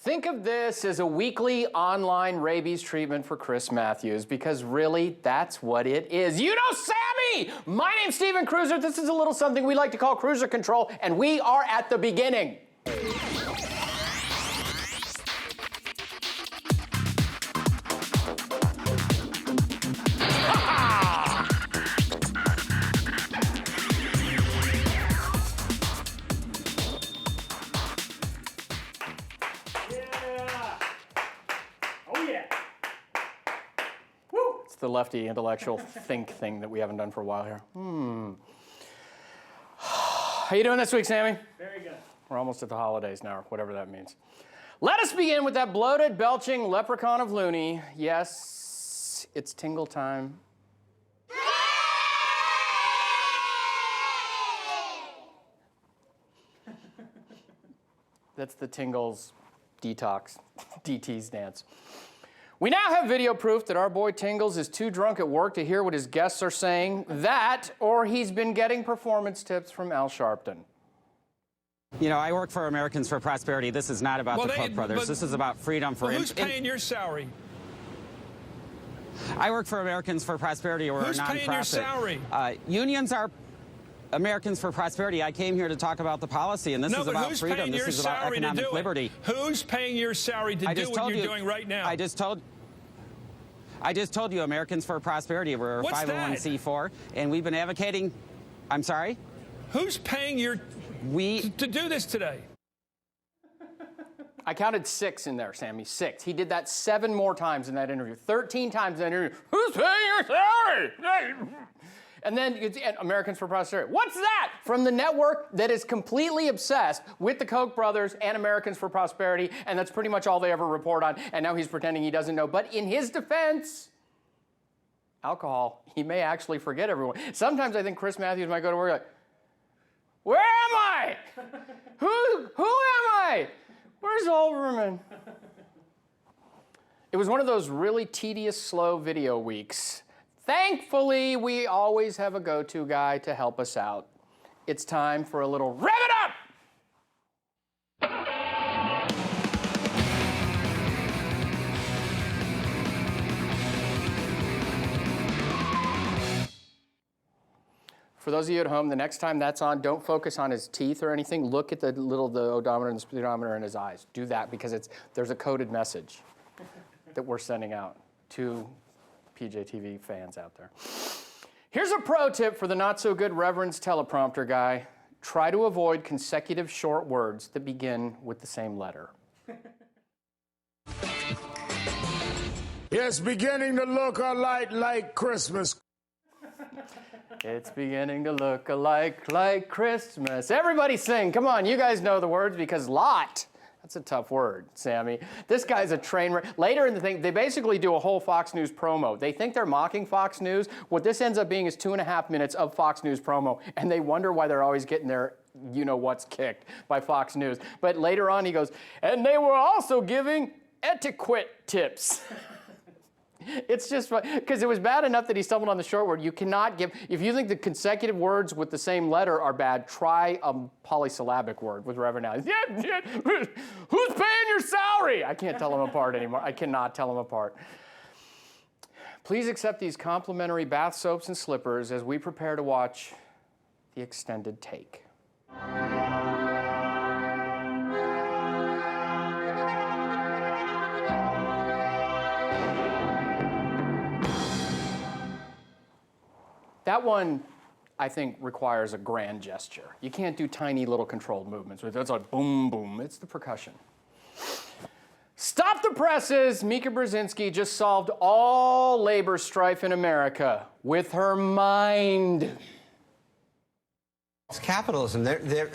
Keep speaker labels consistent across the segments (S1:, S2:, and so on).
S1: Think of this as a weekly online rabies treatment for Chris Matthews, because really, that's what it is. You know Sammy! My name's Steven Cruiser. This is a little something we like to call cruiser control, and we are at the beginning. The lefty intellectual think thing that we haven't done for a while here. How you doing this week, Sammy?
S2: Very good.
S1: We're almost at the holidays now, or whatever that means. Let us begin with that bloated, belching leprechaun of Looney. Yes, it's tingle time. That's the Tingles detox, DT's dance. We now have video proof that our boy Tingles is too drunk at work to hear what his guests are saying. That, or he's been getting performance tips from Al Sharpton.
S3: You know, I work for Americans for Prosperity. This is not about the Koch brothers. This is about freedom for...
S2: Who's paying your salary?
S3: I work for Americans for Prosperity. We're a nonprofit.
S2: Who's paying your salary?
S3: Unions are Americans for Prosperity. I came here to talk about the policy, and this is about freedom. This is about economic liberty.
S2: Who's paying your salary to do what you're doing right now?
S3: I just told you, Americans for Prosperity. We're a 501c4, and we've been advocating... I'm sorry?
S2: Who's paying your... to do this today?
S1: I counted 6 in there, Sammy, 6. He did that 7 more times in that interview, 13 times in that interview. Who's paying your salary? And then it's Americans for Prosperity. What's that? From the network that is completely obsessed with the Koch brothers and Americans for Prosperity, and that's pretty much all they ever report on, and now he's pretending he doesn't know. But in his defense, alcohol, he may actually forget everyone. Sometimes I think Chris Matthews might go to work like, where am I? Who am I? Where's Olbermann? It was one of those really tedious, slow video weeks. Thankfully, we always have a go-to guy to help us out. It's time for a little rev it up! For those of you at home, the next time that's on, don't focus on his teeth or anything. Look at the odometer and the speedometer in his eyes. Do that because there's a coded message that we're sending out to PJTV fans out there. Here's a pro tip for the not-so-good Reverend's teleprompter guy. Try to avoid consecutive short words that begin with the same letter.
S4: It's beginning to look a lot like Christmas.
S1: It's beginning to look like Christmas. Everybody sing. Come on, you guys know the words because lot. That's a tough word, Sammy. This guy's a train wreck. Later in the thing, they basically do a whole Fox News promo. They think they're mocking Fox News. What this ends up being is 2.5 minutes of Fox News promo, and they wonder why they're always getting their you-know-what's kicked by Fox News. But later on, he goes, and they were also giving etiquette tips. It's just fun, because it was bad enough that he stumbled on the short word. You cannot give, if you think the consecutive words with the same letter are bad, try a polysyllabic word with Reverend Al. Yeah, who's paying your salary? I can't tell them apart anymore. I cannot tell them apart. Please accept these complimentary bath soaps and slippers as we prepare to watch the extended take. That one, I think, requires a grand gesture. You can't do tiny little controlled movements. It's like boom, boom. It's the percussion. Stop the presses! Mika Brzezinski just solved all labor strife in America with her mind.
S5: It's capitalism.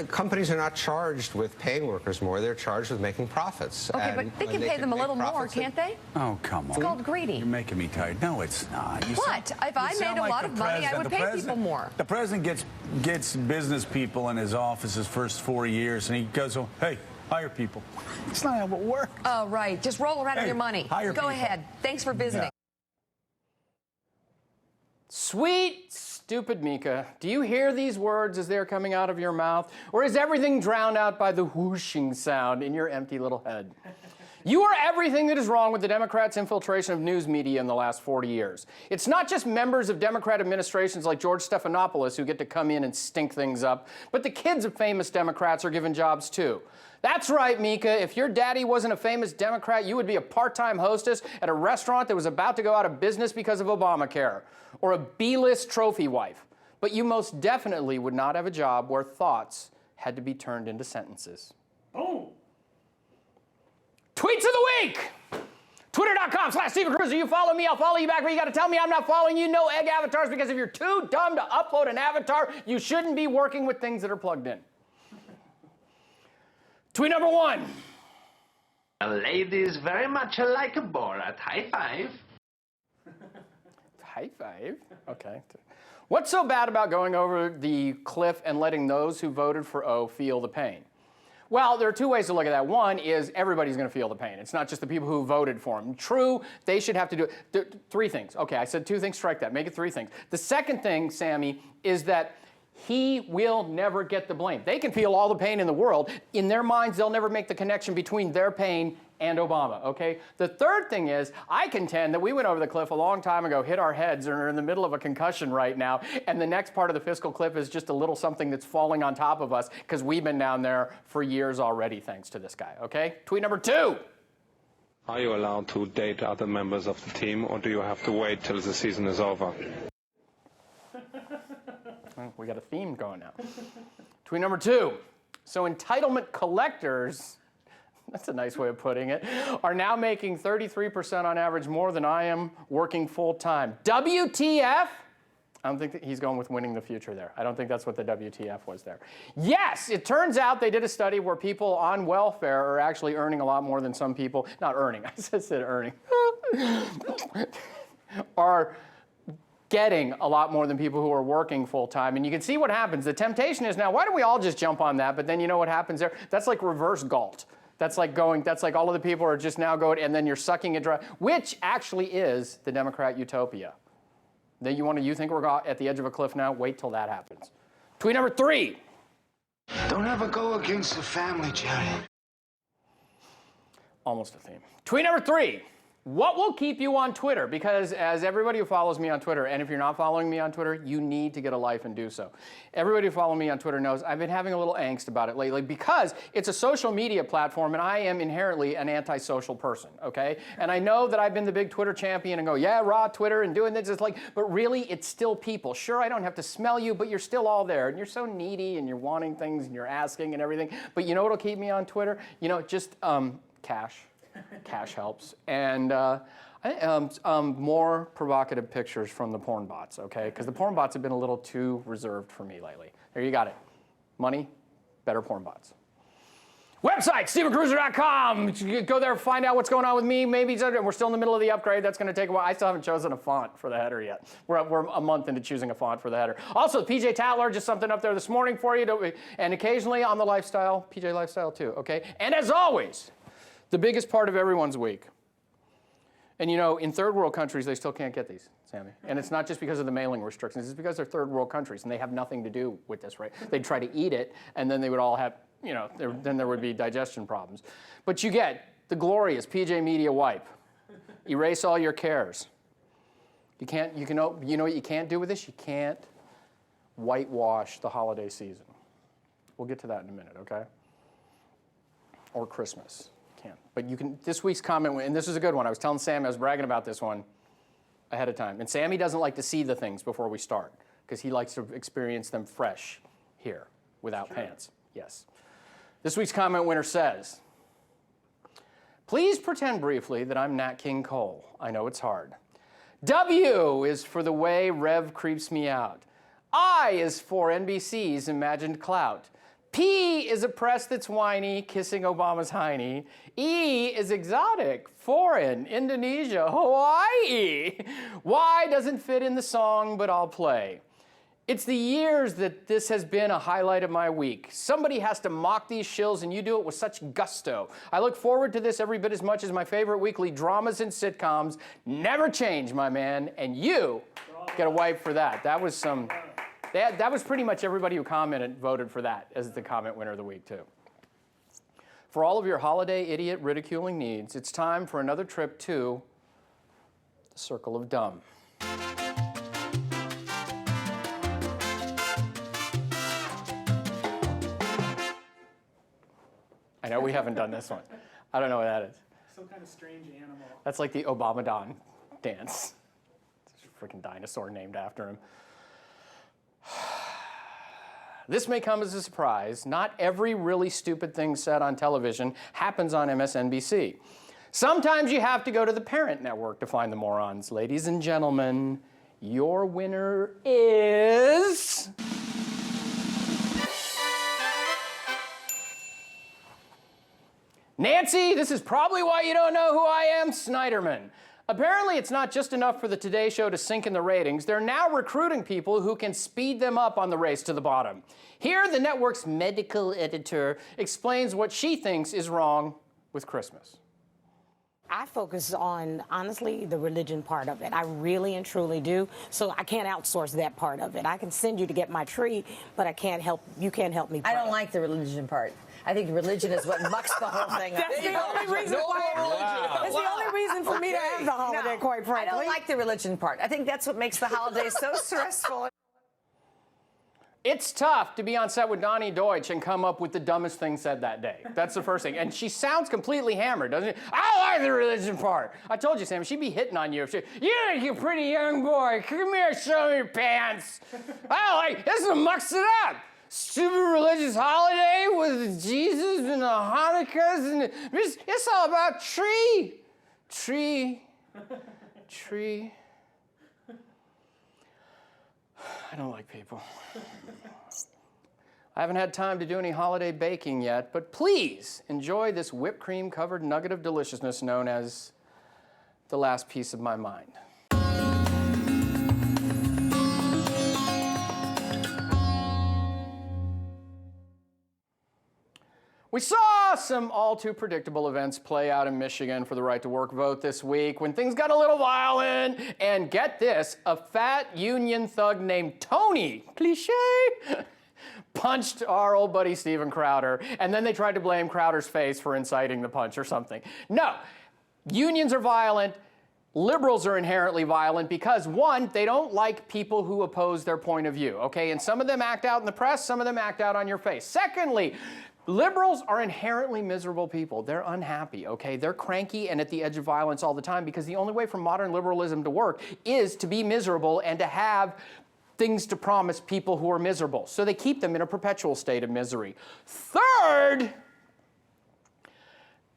S5: Companies are not charged with paying workers more. They're charged with making profits.
S6: Okay, but they can pay them a little more, can't they?
S7: Oh, come on.
S6: It's called greedy.
S7: You're making me tired. No, it's not.
S6: What? If I made a lot of money, I would pay people more.
S7: The president gets business people in his office his first 4 years, and he goes, oh, hey, hire people. It's not how it works.
S6: Oh, right. Just roll around in your money.
S7: Hire
S6: Go
S7: people.
S6: ahead. Thanks for visiting.
S1: Sweet Stupid Mika, do you hear these words as they're coming out of your mouth? Or is everything drowned out by the whooshing sound in your empty little head? You are everything that is wrong with the Democrats' infiltration of news media in the last 40 years. It's not just members of Democrat administrations like George Stephanopoulos who get to come in and stink things up, but the kids of famous Democrats are given jobs too. That's right, Mika. If your daddy wasn't a famous Democrat, you would be a part-time hostess at a restaurant that was about to go out of business because of Obamacare, or a B-list trophy wife. But you most definitely would not have a job where thoughts had to be turned into sentences. Boom. Tweets of the week! Twitter.com/Steven Cruz. You follow me, I'll follow you back, but you gotta tell me I'm not following you. No egg avatars, because if you're too dumb to upload an avatar, you shouldn't be working with things that are plugged in. Tweet number 1.
S8: A lady is very much like a Borat. High five.
S1: High five? Okay. What's so bad about going over the cliff and letting those who voted for O feel the pain? Well, there are two ways to look at that. One is everybody's going to feel the pain. It's not just the people who voted for him. True, they should have to do it. 3 things. Okay, I said 2 things, strike that. Make it 3 things. The second thing, Sammy, is that he will never get the blame. They can feel all the pain in the world. In their minds, they'll never make the connection between their pain and Obama, okay? The third thing is, I contend that we went over the cliff a long time ago, hit our heads, and are in the middle of a concussion right now, and the next part of the fiscal cliff is just a little something that's falling on top of us, because we've been down there for years already, thanks to this guy, okay? Tweet number 2.
S9: Are you allowed to date other members of the team, or do you have to wait till the season is over?
S1: Well, we got a theme going now. Tweet number 2. So entitlement collectors, that's a nice way of putting it, are now making 33% on average more than I am working full time. WTF? I don't think that he's going with winning the future there. I don't think that's what the WTF was there. Yes, it turns out they did a study where people on welfare are actually earning a lot more than some people, not earning, I said earning, are getting a lot more than people who are working full-time. And you can see what happens. The temptation is now, why don't we all just jump on that? But then you know what happens there? That's like reverse Galt. That's like all of the people are just now going, and then you're sucking it dry, which actually is the Democrat utopia. Then you think we're at the edge of a cliff now? Wait till that happens. Tweet number 3.
S4: Don't ever go against the family, Jerry.
S1: Almost a theme. Tweet number 3. What will keep you on Twitter? Because as everybody who follows me on Twitter, and if you're not following me on Twitter, you need to get a life and do so. Everybody who follows me on Twitter knows I've been having a little angst about it lately because it's a social media platform and I am inherently an antisocial person, okay? And I know that I've been the big Twitter champion and go, yeah, raw Twitter and doing this. It's like, but really, it's still people. Sure, I don't have to smell you, but you're still all there. And you're so needy and you're wanting things and you're asking and everything. But you know what'll keep me on Twitter? You know, just cash. Cash helps. And more provocative pictures from the porn bots, okay? Because the porn bots have been a little too reserved for me lately. There you got it. Money, better porn bots. Website, StevenCruiser.com. Go there, find out what's going on with me. Maybe we're still in the middle of the upgrade. That's going to take a while. I still haven't chosen a font for the header yet. We're a month into choosing a font for the header. Also, PJ Tatler, just something up there this morning for you. And occasionally on the lifestyle, PJ Lifestyle too, okay? And as always, the biggest part of everyone's week. And you know, in third world countries, they still can't get these, Sammy. And it's not just because of the mailing restrictions, it's because they're third world countries and they have nothing to do with this, right? They'd try to eat it and then they would all have, you know, then there would be digestion problems. But you get the glorious PJ Media Wipe. Erase all your cares. You know what you can't do with this? You can't whitewash the holiday season. We'll get to that in a minute, okay? Or Christmas. But you can, this week's comment, and this is a good one. I was telling Sam, I was bragging about this one ahead of time. And Sammy doesn't like to see the things before we start because he likes to experience them fresh here without pants. Yes. This week's comment winner says, please pretend briefly that I'm Nat King Cole. I know it's hard. W is for the way Rev creeps me out. I is for NBC's imagined clout. P is a press that's whiny, kissing Obama's hiney. E is exotic, foreign, Indonesia, Hawaii. Y doesn't fit in the song, but I'll play. It's the years that this has been a highlight of my week. Somebody has to mock these shills, and you do it with such gusto. I look forward to this every bit as much as my favorite weekly dramas and sitcoms. Never change, my man, and you get a wipe for that. That was pretty much everybody who commented voted for that as the comment winner of the week, too. For all of your holiday idiot ridiculing needs, it's time for another trip to the Circle of Dumb. I know we haven't done this one. I don't know what that is.
S10: Some kind of strange animal.
S1: That's like the Obamadon dance. It's a freaking dinosaur named after him. This may come as a surprise. Not every really stupid thing said on television happens on MSNBC. Sometimes you have to go to the parent network to find the morons. Ladies and gentlemen, your winner is... Nancy, this is probably why you don't know who I am, Snyderman. Apparently, it's not just enough for the Today Show to sink in the ratings. They're now recruiting people who can speed them up on the race to the bottom. Here, the network's medical editor explains what she thinks is wrong with Christmas.
S11: I focus on, honestly, the religion part of it. I really and truly do. So I can't outsource that part of it. I can send you to get my tree, but you can't help me pray.
S6: I don't like the religion part. I think religion is what mucks the whole thing up.
S11: That's the only reason why. That's the only reason for me to have the holiday, quite frankly.
S6: I don't like the religion part. I think that's what makes the holiday so stressful.
S1: It's tough to be on set with Donnie Deutsch and come up with the dumbest thing said that day. That's the first thing. And she sounds completely hammered, doesn't she? I don't like the religion part. I told you, Sam, she'd be hitting on you if she, you pretty young boy. Come here, show me your pants. I don't like, this one mucks it up. Stupid religious holiday with Jesus and the Hanukkahs and it's all about tree. I don't like people. I haven't had time to do any holiday baking yet, but please enjoy this whipped cream covered nugget of deliciousness known as the last piece of my mind. We saw some all too predictable events play out in Michigan for the right to work vote this week when things got a little violent. And get this, a fat union thug named Tony, cliche, punched our old buddy Steven Crowder. And then they tried to blame Crowder's face for inciting the punch or something. No, unions are violent. Liberals are inherently violent because, one, they don't like people who oppose their point of view, okay? And some of them act out in the press, some of them act out on your face. Secondly, liberals are inherently miserable people. They're unhappy, okay? They're cranky and at the edge of violence all the time because the only way for modern liberalism to work is to be miserable and to have things to promise people who are miserable. So they keep them in a perpetual state of misery. Third,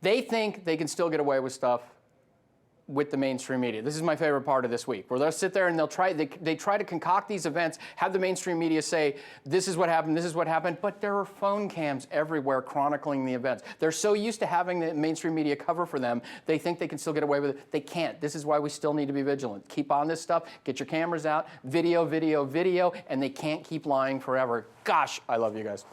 S1: they think they can still get away with stuff with the mainstream media. This is my favorite part of this week, where they'll sit there and they try to concoct these events, have the mainstream media say, this is what happened, but there are phone cams everywhere chronicling the events. They're so used to having the mainstream media cover for them, they think they can still get away with it. They can't. This is why we still need to be vigilant. Keep on this stuff, get your cameras out, video, and they can't keep lying forever. Gosh, I love you guys.